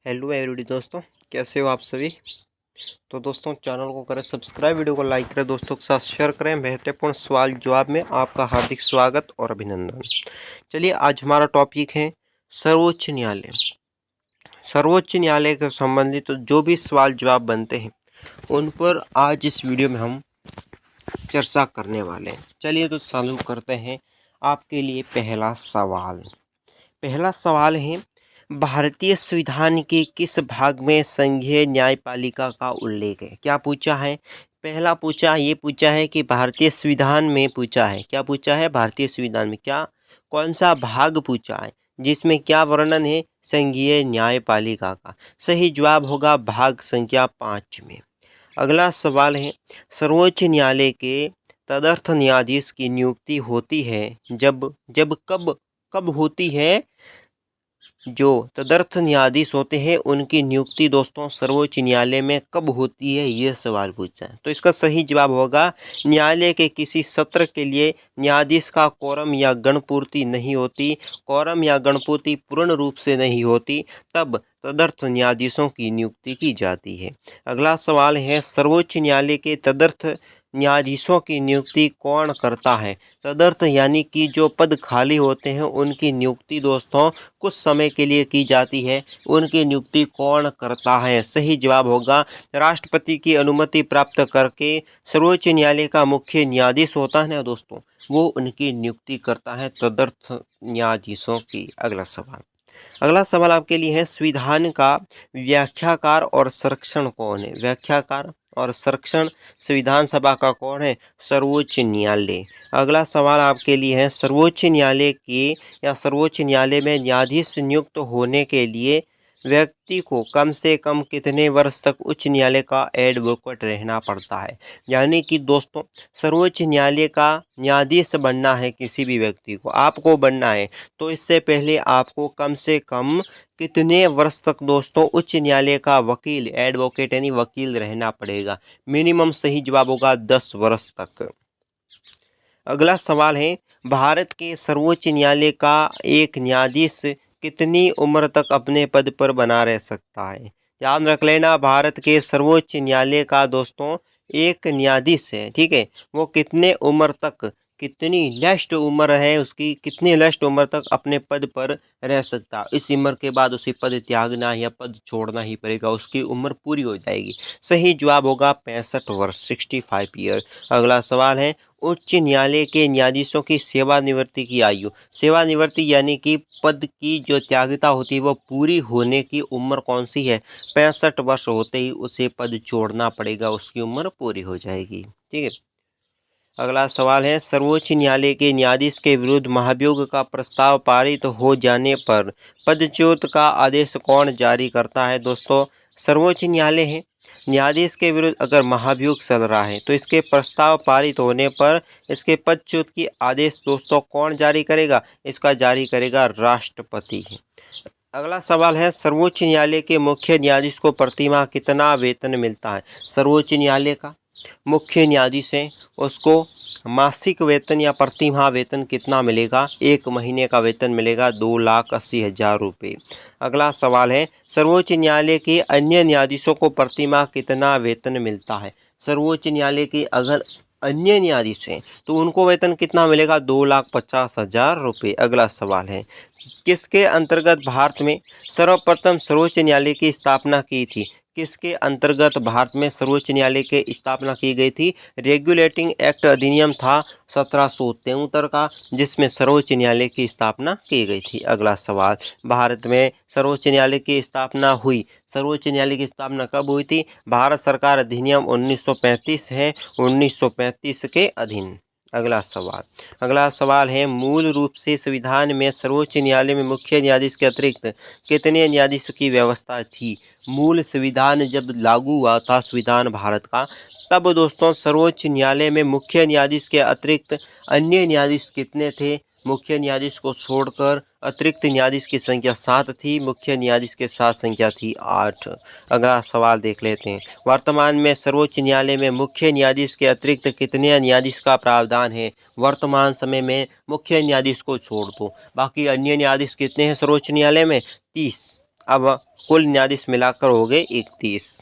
Hello everybody दोस्तों, कैसे हो आप सभी। तो दोस्तों चैनल को करें सब्सक्राइब, वीडियो को लाइक करें, दोस्तों के साथ शेयर करें। महत्वपूर्ण सवाल जवाब में आपका हार्दिक स्वागत और अभिनंदन। चलिए आज हमारा टॉपिक है सर्वोच्च न्यायालय। सर्वोच्च न्यायालय के संबंधित जो भी सवाल जवाब बनते हैं उन पर आज इस वीडियो में हम चर्चा करने वाले हैं। चलिए तो चालू करते हैं। आपके लिए पहला सवाल है, भारतीय संविधान के किस भाग में संघीय न्यायपालिका का उल्लेख है। क्या पूछा है, पहला ये पूछा है कि भारतीय संविधान में पूछा है, क्या पूछा है, भारतीय संविधान में क्या कौन सा भाग पूछा है जिसमें क्या वर्णन है, संघीय न्यायपालिका का। सही जवाब होगा भाग संख्या 5 में। अगला सवाल है, सर्वोच्च न्यायालय के तदर्थ न्यायाधीश की नियुक्ति होती है जब कब होती है। जो तदर्थ न्यायाधीश होते हैं उनकी नियुक्ति दोस्तों सर्वोच्च न्यायालय में कब होती है, ये सवाल पूछा है। तो इसका सही जवाब होगा न्यायालय के किसी सत्र के लिए न्यायाधीश का कोरम या गणपूर्ति नहीं होती, कोरम या गणपूर्ति पूर्ण रूप से नहीं होती, तब तदर्थ न्यायाधीशों की नियुक्ति की जाती है। अगला सवाल है, सर्वोच्च न्यायालय के तदर्थ न्यायाधीशों की नियुक्ति कौन करता है। तदर्थ यानी कि जो पद खाली होते हैं उनकी नियुक्ति दोस्तों कुछ समय के लिए की जाती है, उनकी नियुक्ति कौन करता है। सही जवाब होगा राष्ट्रपति की अनुमति प्राप्त करके सर्वोच्च न्यायालय का मुख्य न्यायाधीश होता है ना दोस्तों, वो उनकी नियुक्ति करता है तदर्थ न्यायाधीशों की। अगला सवाल आपके लिए है, संविधान का व्याख्याकार और संरक्षण कौन है। व्याख्याकार और संरक्षण संविधान सभा का कौन है, सर्वोच्च न्यायालय। अगला सवाल आपके लिए है, सर्वोच्च न्यायालय की या सर्वोच्च न्यायालय में न्यायाधीश नियुक्त होने के लिए व्यक्ति को कम से कम कितने वर्ष तक उच्च न्यायालय का एडवोकेट रहना पड़ता है। यानी कि दोस्तों सर्वोच्च न्यायालय का न्यायाधीश बनना है, किसी भी व्यक्ति को आपको बनना है, तो इससे पहले आपको कम से कम कितने वर्ष तक दोस्तों उच्च न्यायालय का वकील, एडवोकेट यानी वकील रहना पड़ेगा। मिनिमम सही जवाब होगा 10 वर्ष तक। अगला सवाल है, भारत के सर्वोच्च न्यायालय का एक न्यायाधीश कितनी उम्र तक अपने पद पर बना रह सकता है। ध्यान रख लेना, भारत के सर्वोच्च न्यायालय का दोस्तों एक न्यायाधीश है, ठीक है, वो कितने उम्र तक, कितनी लेस्ट उम्र है उसकी, कितनी लेस्ट उम्र तक अपने पद पर रह सकता। इस उम्र के बाद उसे पद त्यागना या पद छोड़ना ही पड़ेगा, उसकी उम्र पूरी हो जाएगी। सही जवाब होगा 65 वर्ष, 65 ईयर। अगला सवाल है, उच्च न्यायालय के न्यायाधीशों की सेवानिवृत्ति की आयु। सेवानिवृत्ति यानी कि पद की जो त्यागता होती है वो पूरी होने की उम्र कौन सी है, 65 वर्ष होते ही उसे पद छोड़ना पड़ेगा, उसकी उम्र पूरी हो जाएगी, ठीक है। अगला सवाल है, सर्वोच्च न्यायालय के न्यायाधीश के विरुद्ध महाभियोग का प्रस्ताव पारित हो जाने पर पदच्युत का आदेश कौन जारी करता है। दोस्तों सर्वोच्च न्यायालय है, न्यायाधीश के विरुद्ध अगर महाभियोग चल रहा है तो इसके प्रस्ताव पारित होने पर इसके पदच्युत की आदेश दोस्तों कौन जारी करेगा, इसका जारी करेगा राष्ट्रपति। अगला सवाल है, सर्वोच्च न्यायालय के मुख्य न्यायाधीश को प्रतिमाह कितना वेतन मिलता है। सर्वोच्च न्यायालय का मुख्य न्यायाधीश है, उसको मासिक वेतन या प्रतिमाह वेतन कितना मिलेगा, 1 महीने का वेतन मिलेगा 2,80,000 रुपये। अगला सवाल है, सर्वोच्च न्यायालय के अन्य न्यायाधीशों को प्रतिमाह कितना वेतन मिलता है। सर्वोच्च न्यायालय के अगर अन्य न्यायाधीश हैं तो उनको वेतन कितना मिलेगा, 2,50,000 रुपये। अगला सवाल है, किसके अंतर्गत भारत में सर्वप्रथम सर्वोच्च न्यायालय की स्थापना की थी। किसके अंतर्गत भारत में सर्वोच्च न्यायालय की स्थापना की गई थी। रेगुलेटिंग एक्ट अधिनियम था 1773 का, जिसमें सर्वोच्च न्यायालय की स्थापना की गई थी। अगला सवाल, भारत में सर्वोच्च न्यायालय की स्थापना हुई, सर्वोच्च न्यायालय की स्थापना कब हुई थी। भारत सरकार अधिनियम 1935 है, 1935 के अधीन। अगला सवाल है, मूल रूप से संविधान में सर्वोच्च न्यायालय में मुख्य न्यायाधीश के अतिरिक्त कितने न्यायाधीशों की व्यवस्था थी। मूल संविधान जब लागू हुआ था संविधान भारत का, तब दोस्तों सर्वोच्च न्यायालय में मुख्य न्यायाधीश के अतिरिक्त अन्य न्यायाधीश कितने थे। मुख्य न्यायाधीश को छोड़कर अतिरिक्त न्यायाधीश की संख्या 7 थी, मुख्य न्यायाधीश के साथ संख्या थी 8। अगला सवाल देख लेते हैं, वर्तमान में सर्वोच्च न्यायालय में मुख्य न्यायाधीश के अतिरिक्त कितने न्यायाधीश का प्रावधान है। वर्तमान समय में मुख्य न्यायाधीश को छोड़ दो बाकी अन्य न्यायाधीश कितने हैं सर्वोच्च न्यायालय में, 30। अब कुल न्यायाधीश मिलाकर हो गए 31।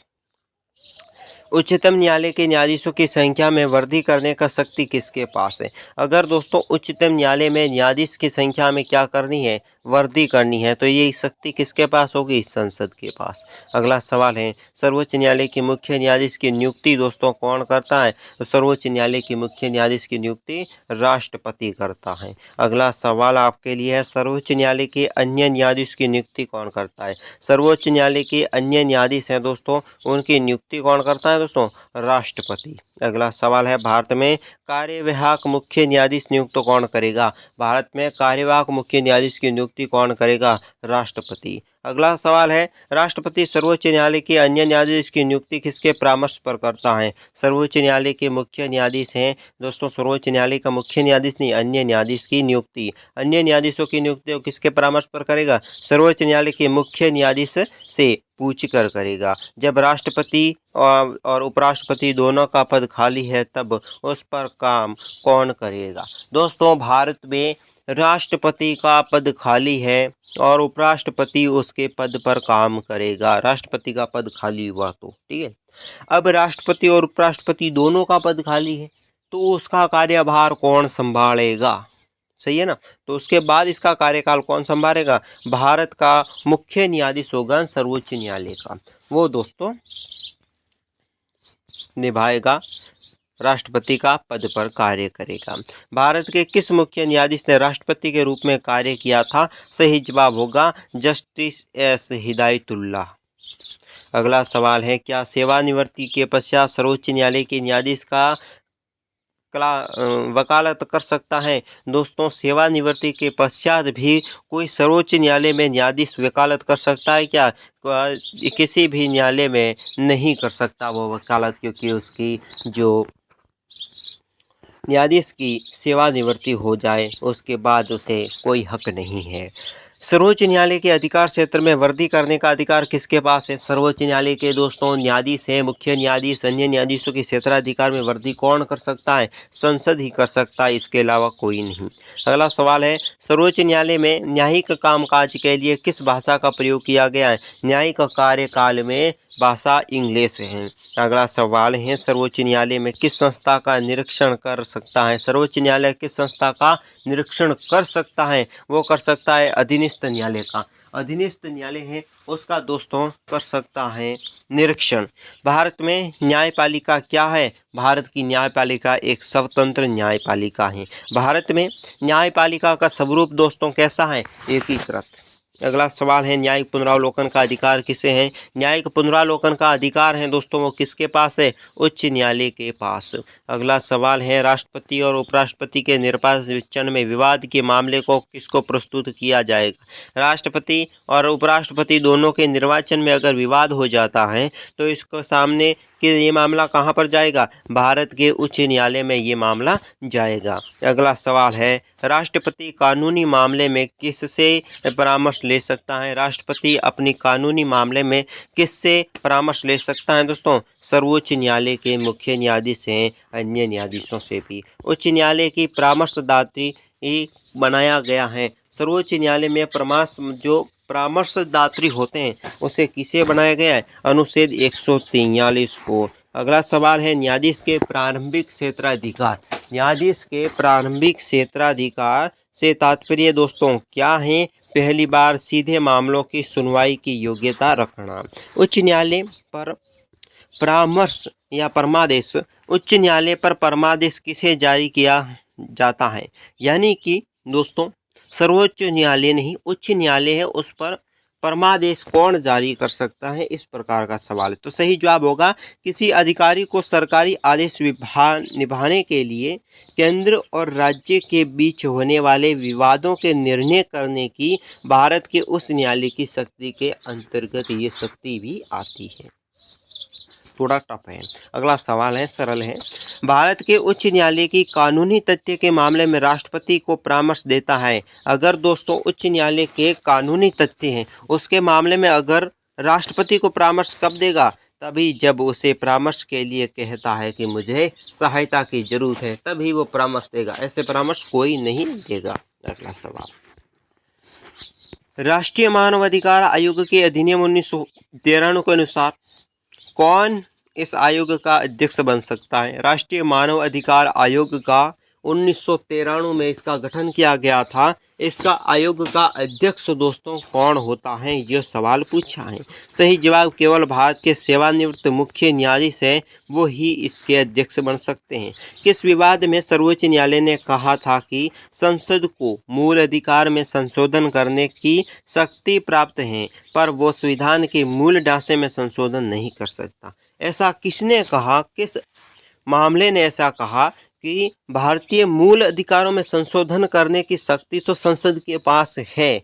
उच्चतम न्यायालय के न्यायाधीशों की संख्या में वृद्धि करने का शक्ति किसके पास है? अगर दोस्तों उच्चतम न्यायालय में न्यायाधीश की संख्या में क्या करनी है, वृद्धि करनी है, तो ये शक्ति किसके पास होगी? संसद के पास। अगला सवाल है, सर्वोच्च न्यायालय की मुख्य न्यायाधीश की नियुक्ति दोस्तों कौन करता है? तो सर्वोच्च न्यायालय की मुख्य न्यायाधीश की नियुक्ति राष्ट्रपति करता है। अगला सवाल आपके लिए है, सर्वोच्च न्यायालय के अन्य न्यायाधीश की नियुक्ति कौन करता है? सर्वोच्च न्यायालय के अन्य न्यायाधीश हैं दोस्तों, उनकी नियुक्ति कौन करता है दोस्तों? राष्ट्रपति। अगला सवाल है, भारत में कार्यवाहक मुख्य न्यायाधीश नियुक्त कौन करेगा? भारत में कार्यवाहक मुख्य न्यायाधीश की नियुक्ति कौन करेगा? राष्ट्रपति। अगला सवाल है, राष्ट्रपति सर्वोच्च न्यायालय के अन्य न्यायाधीश की नियुक्ति किसके परामर्श पर करता है? सर्वोच्च न्यायालय के मुख्य न्यायाधीश हैं दोस्तों, सर्वोच्च न्यायालय का मुख्य न्यायाधीश नहीं, अन्य न्यायाधीश की नियुक्ति, अन्य न्यायाधीशों की नियुक्ति किसके परामर्श पर करेगा? सर्वोच्च न्यायालय के मुख्य न्यायाधीश से पूछ कर करेगा। जब राष्ट्रपति और उपराष्ट्रपति दोनों का पद खाली है तब उस पर काम कौन करेगा? दोस्तों भारत में राष्ट्रपति का पद खाली है और उपराष्ट्रपति उसके पद पर काम करेगा। राष्ट्रपति का पद खाली हुआ तो ठीक है। अब राष्ट्रपति और उपराष्ट्रपति दोनों का पद खाली है तो उसका कार्यभार कौन संभालेगा? सही है ना। तो उसके बाद इसका कार्यकाल कौन संभालेगा? भारत का मुख्य न्यायाधीश होगा सर्वोच्च न्यायालय का, वो दोस्तों निभाएगा, राष्ट्रपति का पद पर कार्य करेगा। भारत के किस मुख्य न्यायाधीश ने राष्ट्रपति के रूप में कार्य किया था? सही जवाब होगा जस्टिस एस हिदायतुल्लाह। अगला सवाल है, क्या सेवानिवृत्ति के पश्चात सर्वोच्च न्यायालय के न्यायाधीश का वकालत कर सकता है? दोस्तों सेवानिवृत्ति के पश्चात भी कोई सर्वोच्च न्यायालय में न्यायाधीश वकालत कर सकता है क्या? किसी भी न्यायालय में नहीं कर सकता वो वकालत, क्योंकि उसकी जो न्यायाधीश की सेवानिवृत्ति हो जाए उसके बाद उसे कोई हक नहीं है। सर्वोच्च न्यायालय के अधिकार क्षेत्र में वृद्धि करने का अधिकार किसके पास है? सर्वोच्च न्यायालय के दोस्तों न्यायाधीश है, मुख्य न्यायाधीश, अन्य न्यायाधीशों के क्षेत्राधिकार में वृद्धि कौन कर सकता है? संसद ही कर सकता है, इसके अलावा कोई नहीं। अगला सवाल है, सर्वोच्च न्यायालय में न्यायिक कामकाज के लिए किस भाषा का प्रयोग किया गया है? न्यायिक कार्यकाल में भाषा इंग्लिश है। अगला सवाल है, सर्वोच्च न्यायालय में किस संस्था का निरीक्षण कर सकता है? सर्वोच्च न्यायालय किस संस्था का निरीक्षण कर सकता है? वो कर सकता है अधीनस्थ न्यायालय का। अधीनस्थ न्यायालय है उसका दोस्तों कर सकता है निरीक्षण। भारत में न्यायपालिका क्या है? भारत की न्यायपालिका एक स्वतंत्र न्यायपालिका है। भारत में न्यायपालिका का स्वरूप दोस्तों कैसा है? एकीकृत। अगला सवाल है, न्यायिक पुनरावलोकन का अधिकार किसे है? न्यायिक पुनरावलोकन का अधिकार है दोस्तों वो किसके पास है? उच्च न्यायालय के पास। अगला सवाल है, राष्ट्रपति और उपराष्ट्रपति के निर्वाचन में विवाद के मामले को किसको प्रस्तुत किया जाएगा? राष्ट्रपति और उपराष्ट्रपति दोनों के निर्वाचन में अगर विवाद हो जाता है तो इसको सामने कि ये मामला कहाँ पर जाएगा? भारत के उच्च न्यायालय में ये मामला जाएगा। अगला सवाल है, राष्ट्रपति कानूनी मामले में किससे परामर्श ले सकता है? राष्ट्रपति अपनी कानूनी मामले में किससे परामर्श ले सकता है दोस्तों? सर्वोच्च न्यायालय के मुख्य न्यायाधीश हैं, अन्य न्यायाधीशों से भी। उच्च न्यायालय की परामर्शदात्री बनाया गया है। सर्वोच्च न्यायालय में परामर्शदात्री होते हैं उसे किसे बनाया गया है? अनुच्छेद 143 को। अगला सवाल है, न्यायाधीश के प्रारंभिक क्षेत्राधिकार। न्यायाधीश के प्रारंभिक क्षेत्राधिकार से तात्पर्य दोस्तों क्या है? पहली बार सीधे मामलों की सुनवाई की योग्यता रखना। उच्च न्यायालय पर परामर्श या परमादेश, उच्च न्यायालय पर परमादेश किसे जारी किया जाता है? यानी कि दोस्तों सर्वोच्च न्यायालय नहीं, उच्च न्यायालय है उस पर परमादेश कौन जारी कर सकता है? इस प्रकार का सवाल है। तो सही जवाब होगा, किसी अधिकारी को सरकारी आदेश निभाने के लिए केंद्र और राज्य के बीच होने वाले विवादों के निर्णय करने की भारत के उस न्यायालय की शक्ति के अंतर्गत ये शक्ति भी आती है। थोड़ा टफ है। अगला सवाल है, सरल है, भारत के उच्च न्यायालय की कानूनी तथ्य के मामले में राष्ट्रपति को परामर्श देता है। अगर दोस्तों उच्च न्यायालय के कानूनी तथ्य हैं उसके मामले में अगर राष्ट्रपति को परामर्श कब देगा? तभी जब उसे परामर्श के लिए कहता है कि मुझे सहायता की जरूरत है, तभी वो परामर्श देगा, ऐसे परामर्श कोई नहीं देगा। अगला सवाल, राष्ट्रीय मानवाधिकार आयोग के अधिनियम 1993 के अनुसार कौन इस आयोग का अध्यक्ष बन सकता है? राष्ट्रीय मानव अधिकार आयोग का 1993 में इसका गठन किया गया था। इसका आयोग का अध्यक्ष दोस्तों कौन होता है, यह सवाल पूछा है। सही जवाब केवल भारत के सेवानिवृत्त मुख्य न्यायाधीश है, वो ही इसके अध्यक्ष बन सकते हैं। किस विवाद में सर्वोच्च न्यायालय ने कहा था कि संसद को मूल अधिकार में संशोधन करने की शक्ति प्राप्त है, पर वो संविधान के मूल ढांचे में संशोधन नहीं कर सकता? ऐसा किसने कहा, किस मामले ने ऐसा कहा कि भारतीय मूल अधिकारों में संशोधन करने की शक्ति तो संसद के पास है?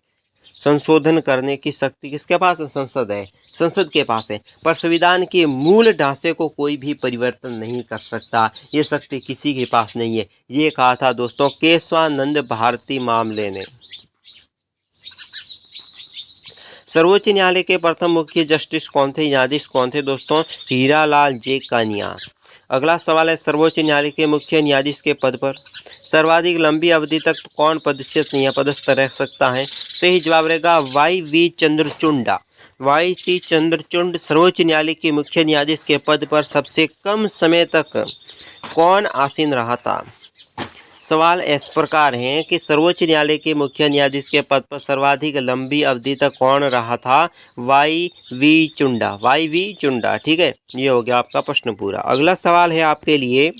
संशोधन करने की शक्ति किसके पास है? संसद है, संसद के पास है, पर संविधान के मूल ढांचे को कोई भी परिवर्तन नहीं कर सकता, ये शक्ति किसी के पास नहीं है। ये कहा था दोस्तों केशवानंद भारती मामले ने। सर्वोच्च न्यायालय के प्रथम मुख्य जस्टिस कौन थे, न्यायाधीश कौन थे दोस्तों? हीरालाल जे कानिया। अगला सवाल है सर्वोच्च न्यायालय के मुख्य न्यायाधीश के पद पर सर्वाधिक लंबी अवधि तक कौन पदस्थ रह सकता है? सही जवाब रहेगा वाई चंद्रचूड़। वाई चंद्रचूड़ सर्वोच्च न्यायालय के मुख्य न्यायाधीश के पद पर सबसे कम समय तक कौन आसीन रहा था? सवाल इस प्रकार है कि सर्वोच्च न्यायालय के मुख्य न्यायाधीश के पद पर सर्वाधिक लंबी अवधि तक कौन रहा था? वाई चुंडा। ठीक है, ये हो गया आपका प्रश्न पूरा। अगला सवाल है आपके लिए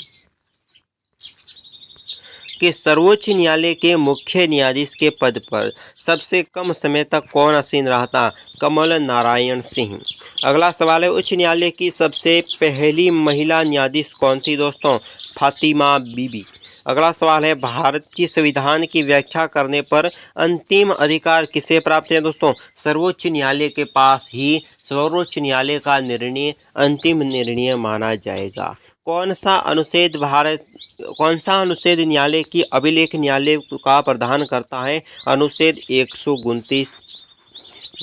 कि सर्वोच्च न्यायालय के मुख्य न्यायाधीश के पद पर सबसे कम समय तक कौन आसीन रहा था? कमल नारायण सिंह। अगला सवाल है उच्च न्यायालय की सबसे पहली महिला न्यायाधीश कौन थी दोस्तों? फातिमा बीबी। अगला सवाल है भारत की संविधान की व्याख्या करने पर अंतिम अधिकार किसे प्राप्त है दोस्तों? सर्वोच्च न्यायालय के पास ही सर्वोच्च न्यायालय का निर्णय अंतिम निर्णय माना जाएगा। कौन सा अनुच्छेद न्यायालय की अभिलेख न्यायालय का प्रावधान करता है? अनुच्छेद 129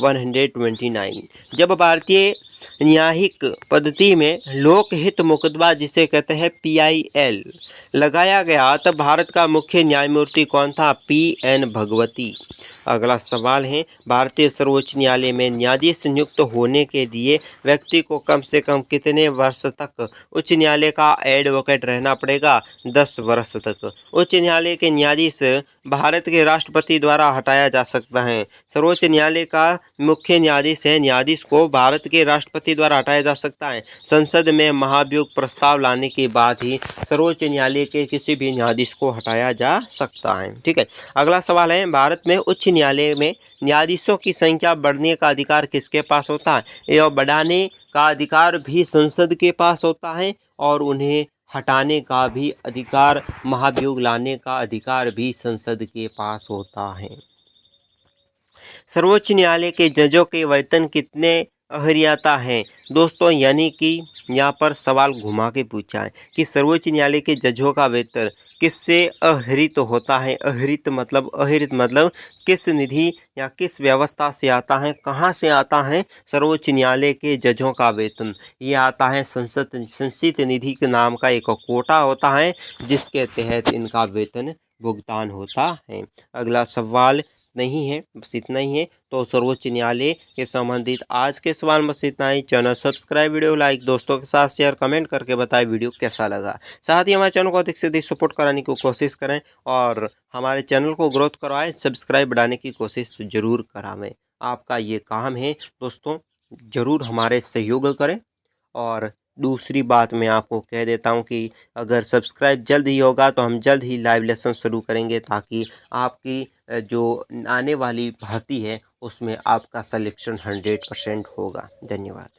129। जब भारतीय न्यायिक पद्धति में लोकहित मुकदमा जिसे कहते हैं PIL लगाया गया तब भारत का मुख्य न्यायमूर्ति कौन था? PN भगवती। अगला सवाल है भारतीय सर्वोच्च न्यायालय में न्यायाधीश नियुक्त होने के लिए व्यक्ति को कम से कम कितने वर्ष तक उच्च न्यायालय का एडवोकेट रहना पड़ेगा? 10 वर्ष तक। उच्च न्यायालय के न्यायाधीश भारत के राष्ट्रपति द्वारा हटाया जा सकता है। सर्वोच्च न्यायालय का मुख्य न्यायाधीश है, न्यायाधीश को भारत के राष्ट्रपति द्वारा हटाया जा सकता है। संसद में महाभियोग प्रस्ताव लाने के बाद ही सर्वोच्च न्यायालय के किसी भी न्यायाधीश को हटाया जा सकता है। ठीक है, अगला सवाल है भारत में उच्च न्यायालय में न्यायाधीशों की संख्या बढ़ने का अधिकार किसके पास होता है? यह बढ़ाने का अधिकार भी संसद के पास होता है और उन्हें हटाने का भी अधिकार, महाभियोग लाने का अधिकार भी संसद के पास होता है। सर्वोच्च न्यायालय के जजों के वेतन कितने अहर्याता है दोस्तों? यानी कि यहाँ पर सवाल घुमा के पूछा है कि सर्वोच्च न्यायालय के जजों का वेतन किससे अहरित होता है? अहरित मतलब किस निधि या किस व्यवस्था से आता है, कहाँ से आता है? सर्वोच्च न्यायालय के जजों का वेतन ये आता है संचित निधि के नाम का एक कोटा होता है जिसके तहत इनका वेतन भुगतान होता है। अगला सवाल नहीं है, बस इतना ही है। तो सर्वोच्च न्यायालय के संबंधित आज के सवाल में बस इतना ही। चैनल सब्सक्राइब, वीडियो लाइक, दोस्तों के साथ शेयर, कमेंट करके बताएं वीडियो कैसा लगा। साथ ही हमारे चैनल को अधिक से अधिक सपोर्ट कराने की कोशिश करें और हमारे चैनल को ग्रोथ करवाएं, सब्सक्राइब बढ़ाने की कोशिश जरूर करावें। आपका ये काम है दोस्तों, ज़रूर हमारे सहयोग करें। और दूसरी बात मैं आपको कह देता हूं कि अगर सब्सक्राइब जल्द ही होगा तो हम जल्द ही लाइव लेसन शुरू करेंगे ताकि आपकी जो आने वाली भर्ती है उसमें आपका सिलेक्शन 100% होगा। धन्यवाद।